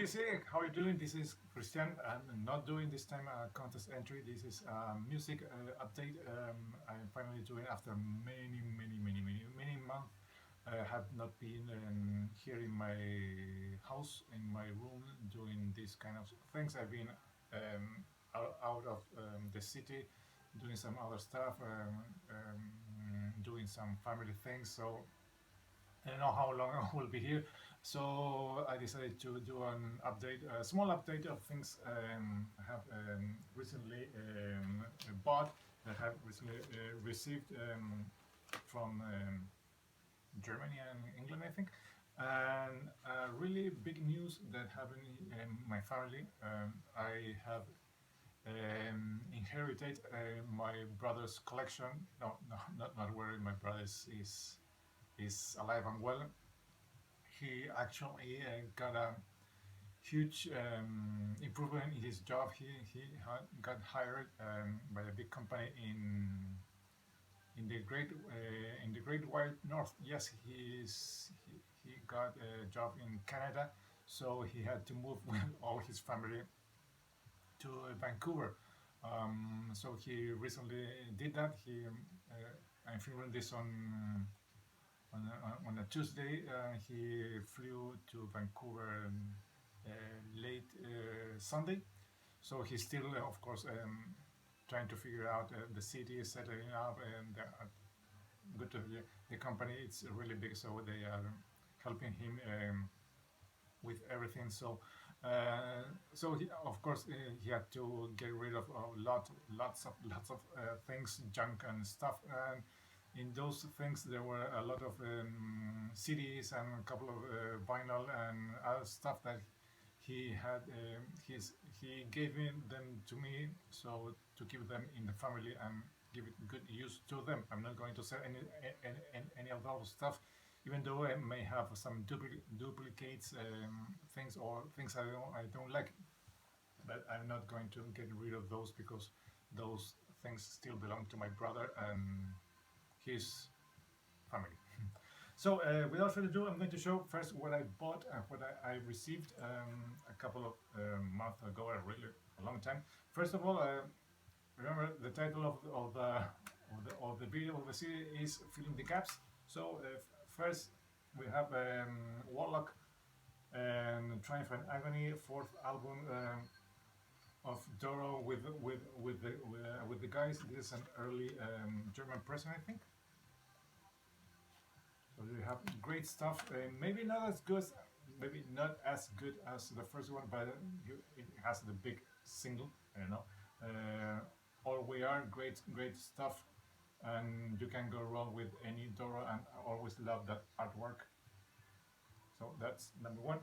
BBC, how are you doing? This is Christian. I'm not doing this time a contest entry. This is a music update. I'm finally doing after many months. I have not been here in my house, in my room, doing these kind of things. I've been out of the city, doing some other stuff, doing some family things. So I don't know how long I will be here, so I decided to do an update, a small update of things I have recently bought, that I have recently received from Germany and England, I think. And really big news that happened in my family. I have inherited my brother's collection. No, no, not where my brother is alive and well. He actually got a huge improvement in his job. Got hired by a big company in the Great White North. Yes, he got a job in Canada, so he had to move with all his family to Vancouver. So he recently did that. I'm filming this on a Tuesday. He flew to Vancouver late Sunday, so he's still, of course, trying to figure out the city, setting up, and good to hear. The company, it's really big, so they are helping him with everything. So he, of course, he had to get rid of lots of things, junk and stuff. And in those things, there were a lot of CDs and a couple of vinyl and other stuff that he had. He gave them to me, so to keep them in the family and give it good use to them. I'm not going to sell any of those stuff, even though I may have some duplicates, things, or things I don't like. But I'm not going to get rid of those, because those things still belong to my brother and his family. So without further ado, I'm going to show first what I bought and what I received a couple of months ago, a long time. First of all, remember the title of the video of the series is Filling the Gaps. So first we have Warlock and Triumph and Agony, fourth album of Doro with the guys. This is an early German person, I think. So you have great stuff. Maybe not as good as the first one, but it has the big single. I don't know. All We Are, great stuff, and you can go wrong with any Doro. And I always love that artwork. So that's number one.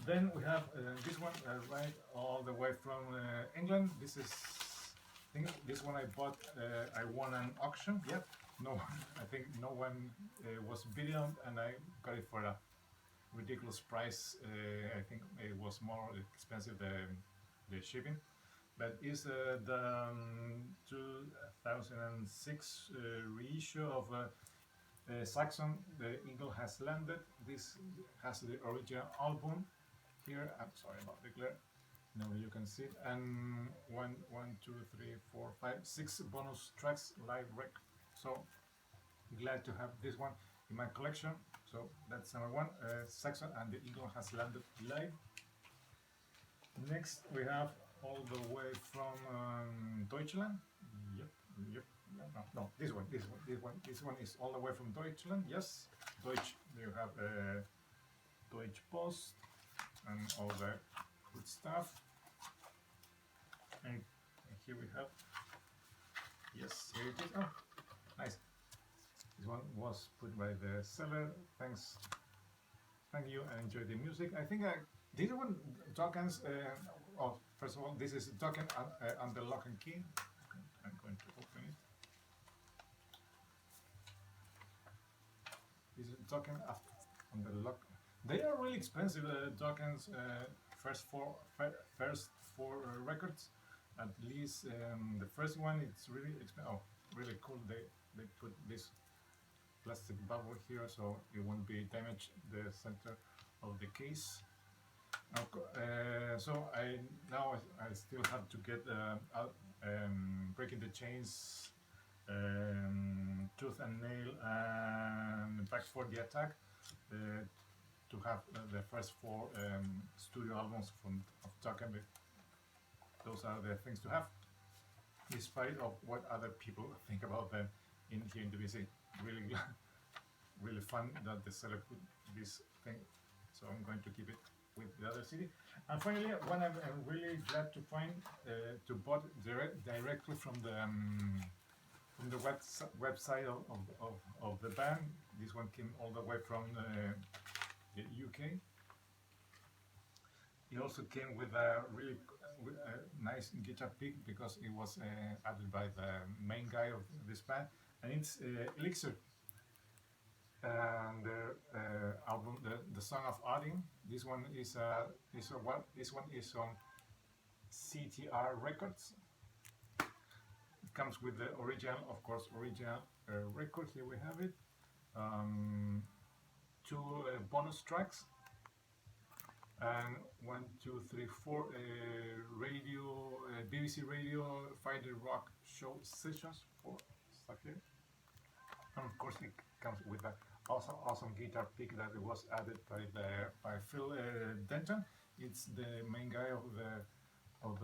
Then we have this one right all the way from England. I think this one I bought. I won an auction. Yep. No, I think no one was bidding on, and I got it for a ridiculous price. I think it was more expensive the shipping, but it's the 2006 reissue of Saxon. The Eagle Has Landed. This has the original album here. I'm sorry about the glare. Now you can see it, and one, two, three, four, five, six bonus tracks, live rec. So glad to have this one in my collection. So that's number one, Saxon and the Eagle Has Landed live. Next we have all the way from Deutschland. Yep. No, this one is all the way from Deutschland. Yes, Deutsch. You have Deutsche Post and all the good stuff. And here we have. Yes, here it is. Oh, nice. This one was put by the seller. Thanks. Thank you. I enjoy the music. I think this one tokens. First of all, this is a token under lock and key. I'm going to open it. This is a token on the lock. They are really expensive tokens. First four records. At least the first one, it's really expensive. Oh, really cool. They put this plastic bubble here so it won't be damaged the center of the case. So I still have to get Breaking the Chains, Tooth and Nail, and Back for the Attack uh, to have the first four studio albums of Tucker. Those are the things to have, despite of what other people think about them in here in the BC. Really, really fun that the seller put this thing. So I'm going to keep it with the other CD. And finally, one I'm really glad to find to bought directly from the website of the band. This one came all the way from the UK. It also came with a really nice guitar pick because it was added by the main guy of this band, and it's Elixir. And the album, the Song of Odin. This one is this one is on CTR Records. It comes with the original, of course, original record. Here we have it. Two bonus tracks. And 1, 2, 3, 4 radio, BBC Radio Fighter Rock Show sessions. 4 stuff here. And of course, it comes with a awesome guitar pick that was added by Phil Denton. It's the main guy of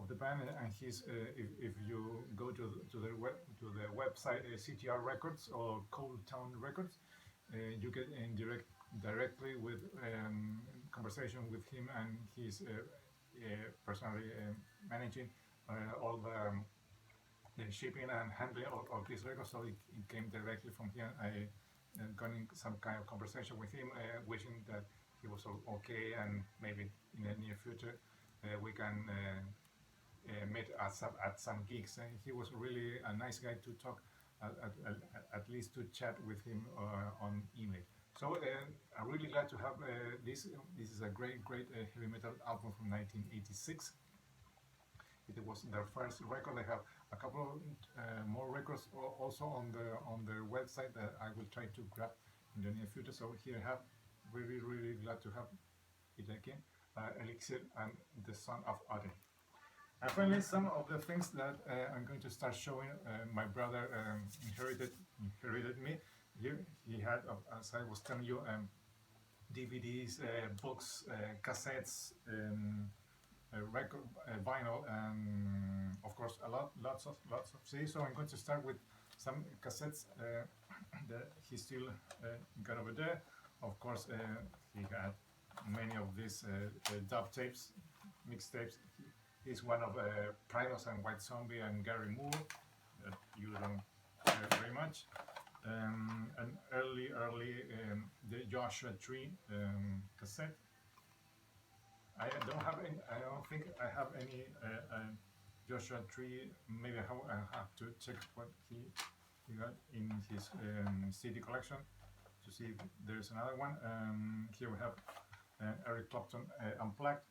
the band, and he's if you go to the website CTR Records or Cold Town Records, you get in directly with conversation with him, and he's personally managing all the shipping and handling of this record. So it came directly from him. I got in some kind of conversation with him, wishing that he was okay, and maybe in the near future we can meet at some gigs. And he was really a nice guy to talk, at least to chat with him on email. So I'm really glad to have this. This is a great heavy metal album from 1986. It was their first record. They have a couple of more records also on their website that I will try to grab in the near future. So here I have, really glad to have it again, Elixir and the Son of Odin. And finally, some of the things that I'm going to start showing. My brother inherited me. Here he had, as I was telling you, DVDs, books, cassettes, record, vinyl, and of course lots of CDs. So I'm going to start with some cassettes that he still got over there. Of course, he had many of these dub tapes, mixtapes. He's one of Primus and White Zombie and Gary Moore that you don't hear very much. An early the Joshua Tree cassette. I don't think I have any Joshua Tree. Maybe I have to check what he got in his CD collection to see if there's another one. Here we have Eric Clapton Unplugged,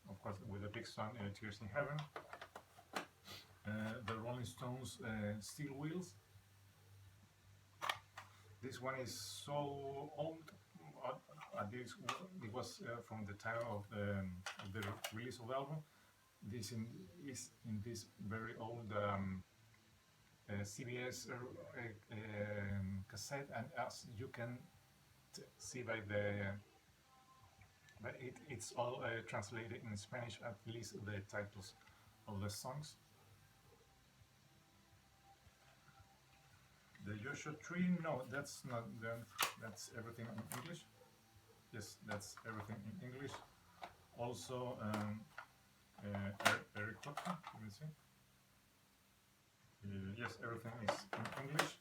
of course, with the big song Tears in Heaven. The Rolling Stones Steel Wheels. This one is so old. It was from the time of the release of the album. This is in this very old CBS cassette, and as you can see by but it's all translated in Spanish, at least the titles of the songs. The Joshua Tree, no, that's not them. That's everything in English. Yes, that's everything in English. Also, Eric Clapton, let me see. Yes, everything is in English.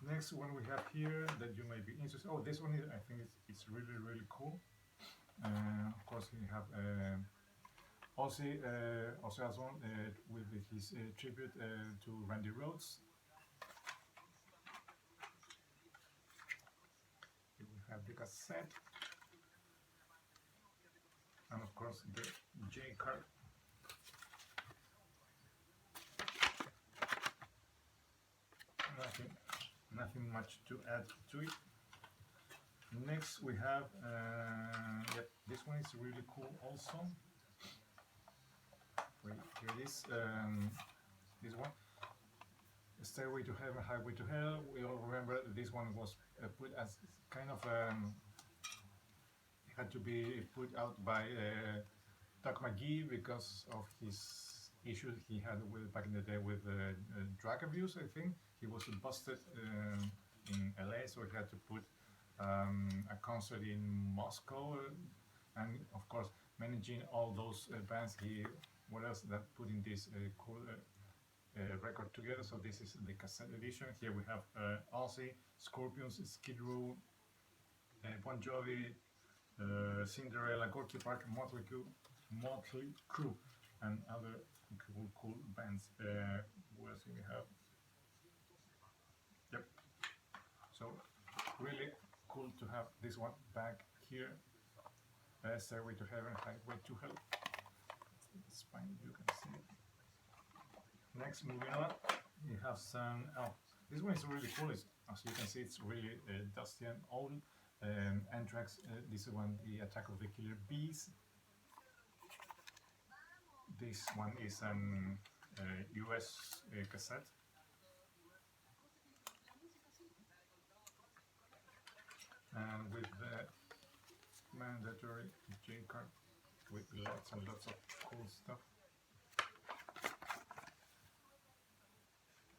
Next one we have here that you may be interested. Oh, this one is, I think it's really cool. Of course, we have Ozzy Osbourne with his tribute to Randy Rhoads. Here we have the cassette, and of course the J card. Nothing much to add to it. Next we have, yep, this one is really cool also. Wait, here it is. This one, Stairway to Heaven, Highway to Hell. We all remember this one was put as kind of had to be put out by Doug McGee because of his issues he had with back in the day with drug abuse. I think he was busted in LA, so he had to put a concert in Moscow, and of course managing all those bands. He what else that put in this cool record together. So this is the cassette edition. Here we have Ozzy, Scorpions, Skid Row, Bon Jovi, Cinderella, Gorky Park, Motley Crue, and other cool bands. What else do we have? Yep. So really cool to have this one back here. Stairway to Heaven, Highway to Hell. It's fine, you can see it. Next, moving on, we have some. Oh, this one is really cool. As you can see, it's really dusty and old. Anthrax. This one, the Attack of the Killer Bees. This one is an US cassette. And with the mandatory J card with lots and lots of cool stuff.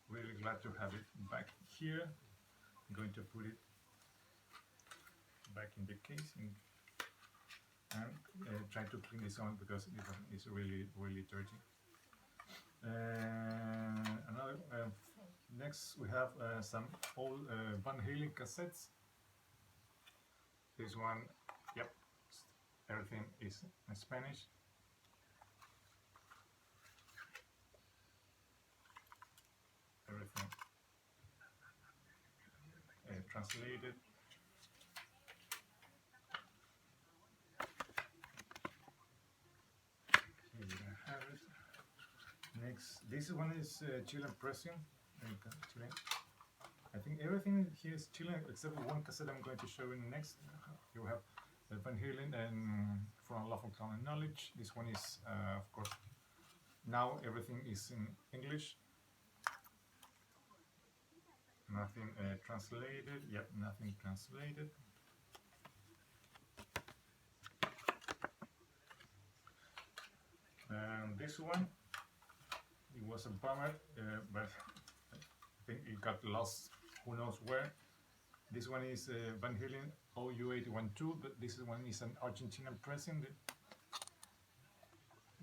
Really glad to have it back here. I'm going to put it back in the case and try to clean this on because it's really dirty. Next we have some old Van Halen cassettes. This one, yep, everything is in Spanish. Everything translated. Here we have it. Next, this one is Chilean pressing. Chilean. I think everything here is Chilean except for one cassette I'm going to show you next. You have Van Halen and From Love of Common Knowledge. This one is, of course, now everything is in English. Nothing translated. Yep, nothing translated. And this one, it was a bummer, but I think it got lost. Who knows where? This one is Van Halen OU812, but this one is an Argentinian pressing.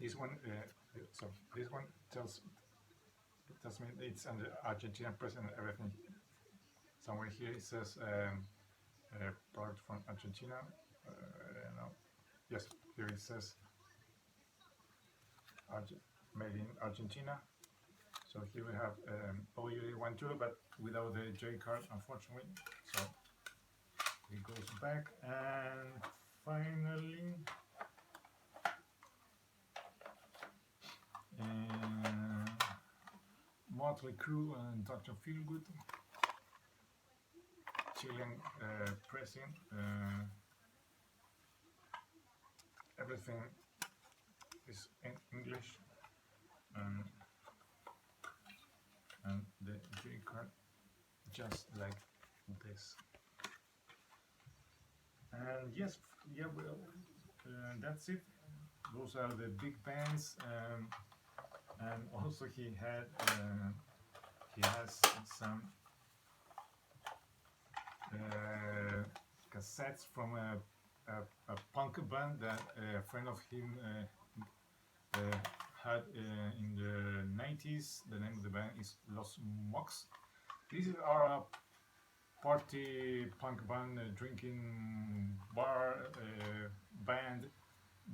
This one, so this one tells me it's under Argentinian pressing and everything. Somewhere here it says product from Argentina. No. Yes, here it says made in Argentina. So here we have OU812, but without the J card, unfortunately. So it goes back, and finally, Motley Crue and Dr. Feelgood. Chilean pressing. Everything is in English. And the J card just like this. And yes, yeah, well, that's it. Those are the big bands, and also he has some cassettes from a punk band that a friend of him had in the 90s. The name of the band is Los Mox. These are a party punk band, drinking bar band.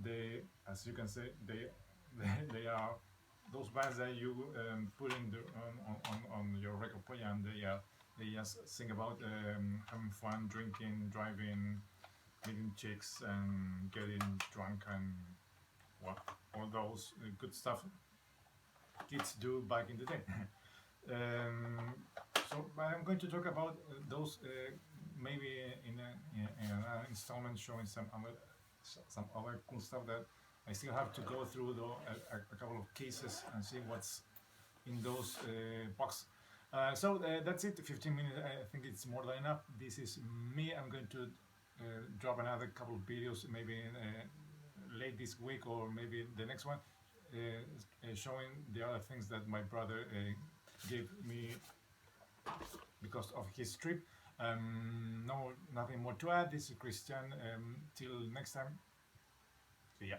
They, as you can see, they are those bands that you put in on your record player, and they just sing about having fun, drinking, driving, meeting chicks, and getting drunk, and what all those good stuff kids do back in the day. So I'm going to talk about those maybe in an installment showing some other cool stuff that I still have to go through though a couple of cases and see what's in those boxes. So that's it. 15 minutes. I think it's more than enough. This is me. I'm going to drop another couple of videos, maybe late this week or maybe the next one, showing the other things that my brother gave me because of his trip. No, nothing more to add. This is Christian. Till next time. See ya.